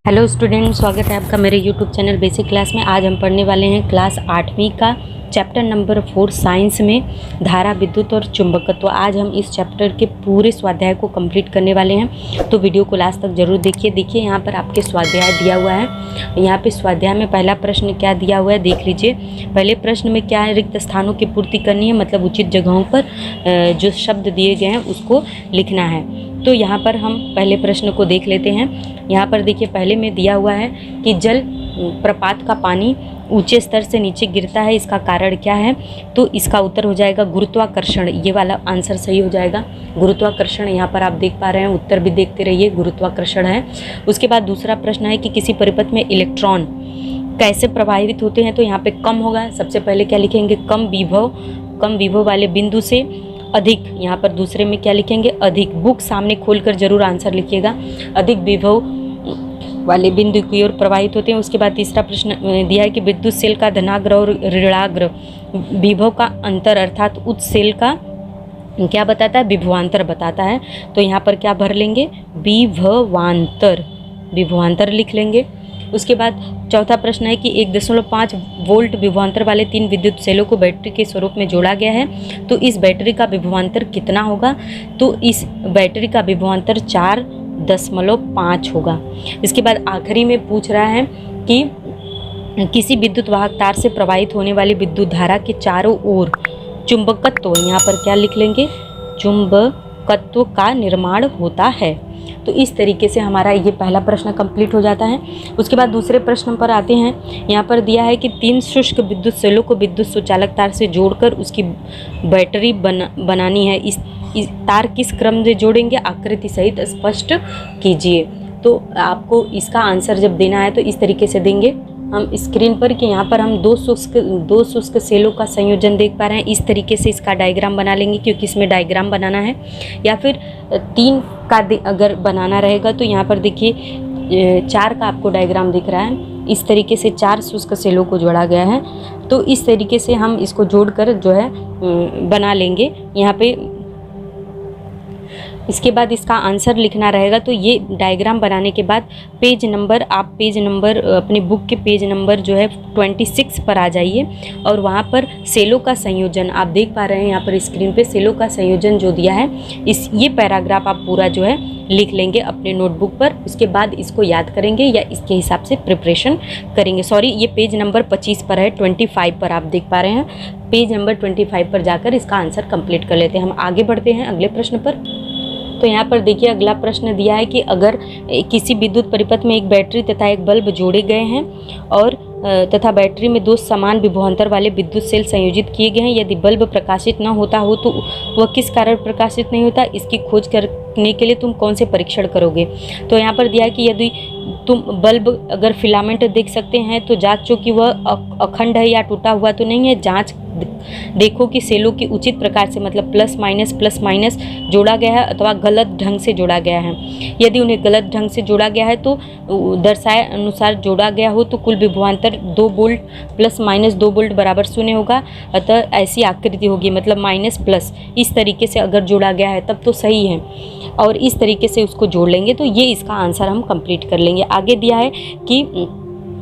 Hello student, स्वागत है आपका मेरे यूट्यूब चैनल बेसिक क्लास में। आज हम पढ़ने वाले हैं क्लास 8वीं का चैप्टर नंबर 4 साइंस में धारा, विद्युत और चुंबकत्व। तो आज हम इस चैप्टर के पूरे स्वाध्याय को कंप्लीट करने वाले हैं, तो वीडियो को लास्ट तक जरूर देखिए। देखिए यहाँ पर आपके स्वाध्याय दिया हुआ है। यहाँ पे स्वाध्याय में पहला प्रश्न क्या दिया हुआ है देख लीजिए। पहले प्रश्न में क्या है, रिक्त स्थानों की पूर्ति करनी है, मतलब उचित जगहों पर जो शब्द दिए गए हैं उसको लिखना है। तो यहाँ पर हम पहले प्रश्न को देख लेते हैं। यहाँ पर देखिए पहले में दिया हुआ है कि जल प्रपात का पानी ऊंचे स्तर से नीचे गिरता है, इसका कारण क्या है। तो इसका उत्तर हो जाएगा गुरुत्वाकर्षण। ये वाला आंसर सही हो जाएगा, गुरुत्वाकर्षण। यहाँ पर आप देख पा रहे हैं, उत्तर भी देखते रहिए, गुरुत्वाकर्षण है। उसके बाद दूसरा प्रश्न है कि किसी परिपथ में इलेक्ट्रॉन कैसे प्रभावित होते हैं। तो यहाँ पे कम होगा, सबसे पहले क्या लिखेंगे, कम विभव वाले बिंदु से अधिक। यहाँ पर दूसरे में क्या लिखेंगे, अधिक। बुक सामने खोलकर जरूर आंसर लिखिएगा। अधिक विभव वाले बिंदु की ओर प्रवाहित होते हैं। उसके बाद तीसरा प्रश्न दिया है कि विद्युत सेल का धनाग्र और ऋणाग्र विभव का अंतर अर्थात उच्च सेल का क्या बताता है, विभवांतर बताता है। तो यहाँ पर क्या भर लेंगे, विभवांतर लिख लेंगे। उसके बाद चौथा प्रश्न है कि 1.5 वोल्ट विभवांतर वाले 3 विद्युत सेलों को बैटरी के स्वरूप में जोड़ा गया है। तो इस बैटरी का विभवांतर कितना होगा। तो इस बैटरी का विभवांतर 4.5 होगा। इसके बाद आखिरी में पूछ रहा है कि किसी विद्युत वाहक तार से प्रवाहित होने वाली विद्युत धारा के चारों ओर चुंबकत्व, यहाँ पर क्या लिख लेंगे, चुंबकत्व का निर्माण होता है। तो इस तरीके से हमारा ये पहला प्रश्न कंप्लीट हो जाता है। उसके बाद दूसरे प्रश्न पर आते हैं। यहाँ पर दिया है कि 3 शुष्क विद्युत सेलों को विद्युत सुचालक तार से जोड़कर उसकी बैटरी बनानी है। इस तार किस क्रम से जोड़ेंगे, आकृति सहित स्पष्ट कीजिए। तो आपको इसका आंसर जब देना है तो इस तरीके से देंगे हम स्क्रीन पर कि यहाँ पर हम दो शुष्क सेलों का संयोजन देख पा रहे हैं। इस तरीके से इसका डायग्राम बना लेंगे, क्योंकि इसमें डायग्राम बनाना है। या फिर 3 का अगर बनाना रहेगा तो यहाँ पर देखिए 4 का आपको डायग्राम दिख रहा है। इस तरीके से 4 शुष्क सेलों को जोड़ा गया है। तो इस तरीके से हम इसको जोड़कर जो है बना लेंगे यहाँ पे। इसके बाद इसका आंसर लिखना रहेगा। तो ये डायग्राम बनाने के बाद पेज नंबर अपने बुक के पेज नंबर जो है 26 पर आ जाइए और वहाँ पर सेलों का संयोजन आप देख पा रहे हैं। यहाँ पर स्क्रीन पे सेलों का संयोजन जो दिया है, ये पैराग्राफ आप पूरा जो है लिख लेंगे अपने नोटबुक पर। उसके बाद इसको याद करेंगे या इसके हिसाब से प्रिपरेशन करेंगे। सॉरी, ये पेज नंबर 25 पर है, 25 पर आप देख पा रहे हैं। पेज नंबर 25 पर जाकर इसका आंसर कंप्लीट कर लेते हैं। हम आगे बढ़ते हैं अगले प्रश्न पर। तो यहाँ पर देखिए अगला प्रश्न दिया है कि अगर किसी विद्युत परिपथ में एक बैटरी तथा एक बल्ब जोड़े गए हैं और तथा बैटरी में 2 समान विभवांतर वाले विद्युत सेल संयोजित किए गए हैं, यदि बल्ब प्रकाशित न होता हो तो वह किस कारण प्रकाशित नहीं होता, इसकी खोज करने के लिए तुम कौन से परीक्षण करोगे। तो यहाँ पर दिया है कि यदि तुम बल्ब अगर फिलामेंट देख सकते हैं तो जांचो कि वह अखंड है या टूटा हुआ तो नहीं है। जांच देखो कि सेलों की उचित प्रकार से, मतलब प्लस माइनस जोड़ा गया है अथवा गलत ढंग से जोड़ा गया है। यदि उन्हें गलत ढंग से जोड़ा गया है तो दर्शाए अनुसार जोड़ा गया हो तो कुल विभवांतर 2 वोल्ट प्लस माइनस 2 वोल्ट बराबर 0 होगा। अतः ऐसी आकृति होगी, मतलब माइनस प्लस इस तरीके से अगर जोड़ा गया है तब तो सही है, और इस तरीके से उसको जोड़ लेंगे तो ये इसका आंसर हम कंप्लीट कर लेंगे। आगे दिया है कि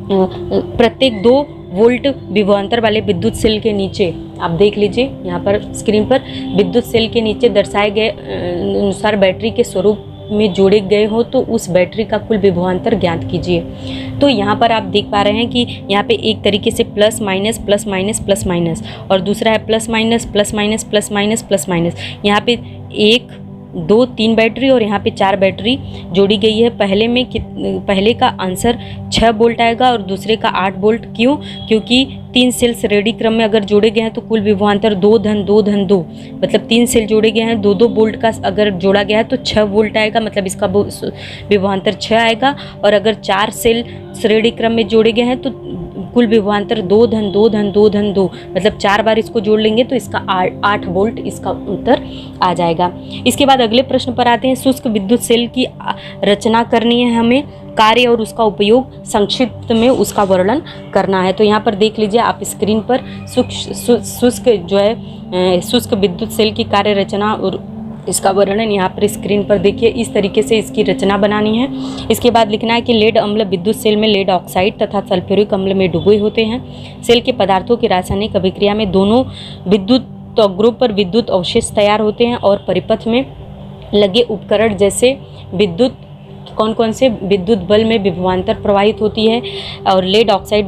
प्रत्येक 2 वोल्ट विभवांतर वाले विद्युत सेल के नीचे आप देख लीजिए यहाँ पर स्क्रीन पर, विद्युत सेल के नीचे दर्शाए गए अनुसार बैटरी के स्वरूप में जोड़े गए हो तो उस बैटरी का कुल विभवांतर ज्ञात कीजिए। तो यहाँ पर आप देख पा रहे हैं कि यहाँ पे एक तरीके से प्लस माइनस और दूसरा है प्लस माइनस। यहाँ पे 1 2 3 बैटरी और यहाँ पे 4 बैटरी जोड़ी गई है। पहले का आंसर 6 वोल्ट आएगा और दूसरे का 8 वोल्ट। क्यों? क्योंकि 3 सेल श्रेणी क्रम में अगर जोड़े गए हैं तो कुल विभवांतर 2 धन 2, मतलब 3 सेल जोड़े गए हैं, 2 वोल्ट का अगर जोड़ा गया है तो 6 वोल्ट आएगा, मतलब इसका विभवांतर 6 आएगा। और अगर 4 सेल श्रेणी क्रम में जोड़े गए हैं तो कुल विभवांतर 2 धन 2, मतलब 4 बार इसको जोड़ लेंगे तो इसका 8 वोल्ट इसका उत्तर आ जाएगा। इसके बाद अगले प्रश्न पर आते हैं। शुष्क विद्युत सेल की रचना करनी है हमें, कार्य और उसका उपयोग संक्षिप्त में उसका वर्णन करना है। तो यहाँ पर देख लीजिए आप स्क्रीन पर शुष्क जो है शुष्क विद्युत सेल की कार्य रचना और इसका वर्णन यहाँ पर स्क्रीन पर देखिए। इस तरीके से इसकी रचना बनानी है। इसके बाद लिखना है कि लेड अम्ल विद्युत सेल में लेड ऑक्साइड तथा सल्फ्यूरिक अम्ल में डूबे होते हैं। सेल के पदार्थों की रासायनिक अभिक्रिया में दोनों विद्युत त्वग्रों पर विद्युत अवशेष तैयार होते हैं और परिपथ में लगे उपकरण जैसे विद्युत कौन कौन से विद्युत बल में विभवांतर प्रवाहित होती है। और लेड ऑक्साइड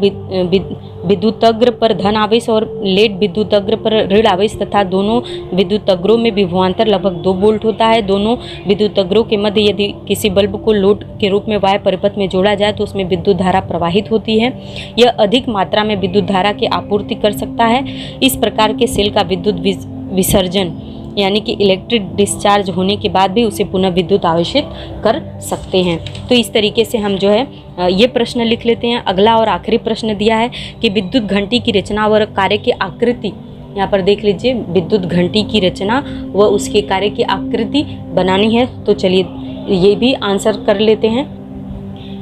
विद्युतग्र पर धन आवेश और लेड विद्युतग्र पर ऋण आवेश तथा दोनों विद्युतग्रों में विभवांतर लगभग 2 वोल्ट होता है। दोनों विद्युतग्रों के मध्य यदि किसी बल्ब को लोड के रूप में वाय परिपथ में जोड़ा जाए तो उसमें विद्युत धारा प्रवाहित होती है। यह अधिक मात्रा में विद्युत धारा की आपूर्ति कर सकता है। इस प्रकार के सेल का विद्युत विसर्जन यानी कि इलेक्ट्रिक डिस्चार्ज होने के बाद भी उसे पुनः विद्युत आवेशित कर सकते हैं। तो इस तरीके से हम जो है ये प्रश्न लिख लेते हैं। अगला और आखिरी प्रश्न दिया है कि विद्युत घंटी की रचना व कार्य की आकृति, यहाँ पर देख लीजिए विद्युत घंटी की रचना व उसके कार्य की आकृति बनानी है। तो चलिए ये भी आंसर कर लेते हैं।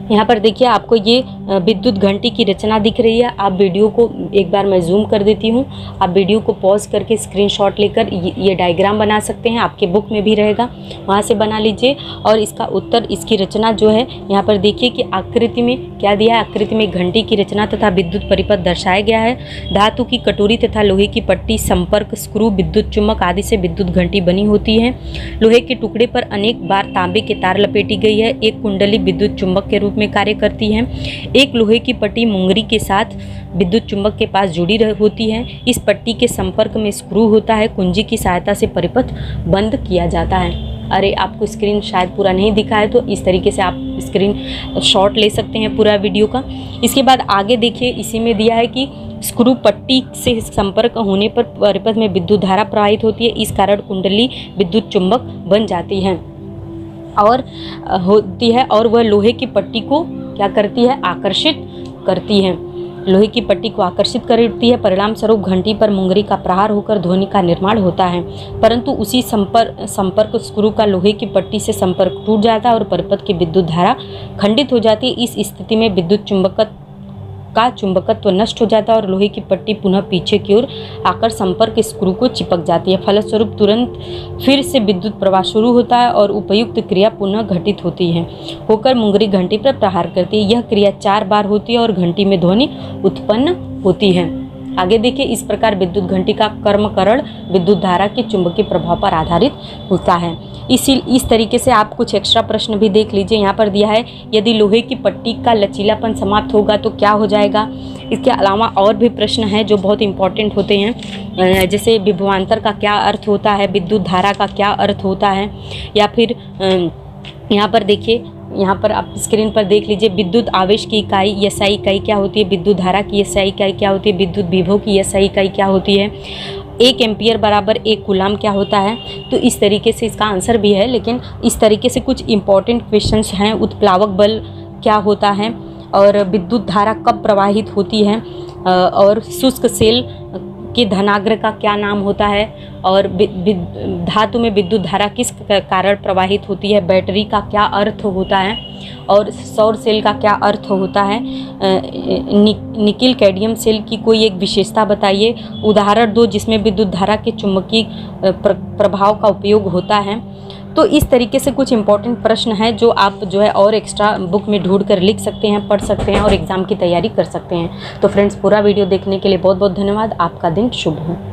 यहाँ पर देखिए आपको ये विद्युत घंटी की रचना दिख रही है। आप वीडियो को एक बार मैं जूम कर देती हूँ। आप वीडियो को पॉज करके स्क्रीनशॉट लेकर ये डायग्राम बना सकते हैं। आपके बुक में भी रहेगा, वहाँ से बना लीजिए। और इसका उत्तर, इसकी रचना जो है यहाँ पर देखिए कि आकृति में क्या दिया है। आकृति में घंटी की रचना तथा विद्युत परिपथ दर्शाया गया है। धातु की कटोरी तथा लोहे की पट्टी, संपर्क, स्क्रू, विद्युत चुम्बक आदि से विद्युत घंटी बनी होती है। लोहे के टुकड़े पर अनेक बार तांबे के तार लपेटी गई है। एक कुंडली विद्युत चुम्बक के रूप में कार्य करती है। एक लोहे की पट्टी मुंगरी के साथ विद्युत चुम्बक के पास जुड़ी होती है। इस पट्टी के संपर्क में स्क्रू होता है। कुंजी की सहायता से परिपथ बंद किया जाता है। अरे आपको स्क्रीन शायद पूरा नहीं दिखा है, तो इस तरीके से आप स्क्रीन शॉट ले सकते हैं पूरा वीडियो का। इसके बाद आगे देखिए, इसी में दिया है कि स्क्रू पट्टी से संपर्क होने पर परिपथ में विद्युत धारा प्रवाहित होती है। इस कारण कुंडली विद्युत चुम्बक बन जाती है और होती है और वह लोहे की पट्टी को क्या करती है, आकर्षित करती है। लोहे की पट्टी को आकर्षित करती है। परिणाम स्वरूप घंटी पर मुंगरी का प्रहार होकर ध्वनि का निर्माण होता है। परंतु उसी संपर्क स्क्रू का लोहे की पट्टी से संपर्क टूट जाता है और परिपथ की विद्युत धारा खंडित हो जाती है। इस स्थिति में विद्युत चुंबकत्व नष्ट हो जाता है और लोहे की पट्टी पुनः पीछे की ओर आकर संपर्क स्क्रू को चिपक जाती है। फलस्वरूप तुरंत फिर से विद्युत प्रवाह शुरू होता है और उपयुक्त क्रिया पुनः घटित होती है होकर मुंगरी घंटी पर प्रहार करती है। यह क्रिया 4 बार होती है और घंटी में ध्वनि उत्पन्न होती है। आगे देखिए, इस प्रकार विद्युत घंटी का कर्मकरण विद्युत धारा के चुंबकीय प्रभाव पर आधारित होता है। इस तरीके से आप कुछ एक्स्ट्रा प्रश्न भी देख लीजिए। यहाँ पर दिया है, यदि लोहे की पट्टी का लचीलापन समाप्त होगा तो क्या हो जाएगा। इसके अलावा और भी प्रश्न हैं जो बहुत इंपॉर्टेंट होते हैं, जैसे विभवांतर का क्या अर्थ होता है, विद्युत धारा का क्या अर्थ होता है, या फिर यहाँ पर देखिए, यहाँ पर आप स्क्रीन पर देख लीजिए, विद्युत आवेश की इकाई एसआई इकाई क्या होती है, विद्युत धारा की एसआई इकाई क्या होती है, विद्युत विभव की एसआई इकाई क्या होती है, 1 एम्पियर बराबर 1 कूलाम क्या होता है। तो इस तरीके से इसका आंसर भी है, लेकिन इस तरीके से कुछ इंपॉर्टेंट क्वेश्चंस हैं। उत्प्लावक बल क्या होता है और विद्युत धारा कब प्रवाहित होती है, और शुष्क सेल के धनाग्र का क्या नाम होता है, और धातु में विद्युत धारा किस कारण प्रवाहित होती है, बैटरी का क्या अर्थ होता है, और सौर सेल का क्या अर्थ होता है, निकिल कैडमियम सेल की कोई एक विशेषता बताइए, उदाहरण दो जिसमें विद्युत धारा के चुंबकीय प्रभाव का उपयोग होता है। तो इस तरीके से कुछ इंपॉर्टेंट प्रश्न हैं जो आप जो है और एक्स्ट्रा बुक में ढूंढ कर लिख सकते हैं, पढ़ सकते हैं और एग्ज़ाम की तैयारी कर सकते हैं। तो फ्रेंड्स, पूरा वीडियो देखने के लिए बहुत बहुत धन्यवाद। आपका दिन शुभ हो।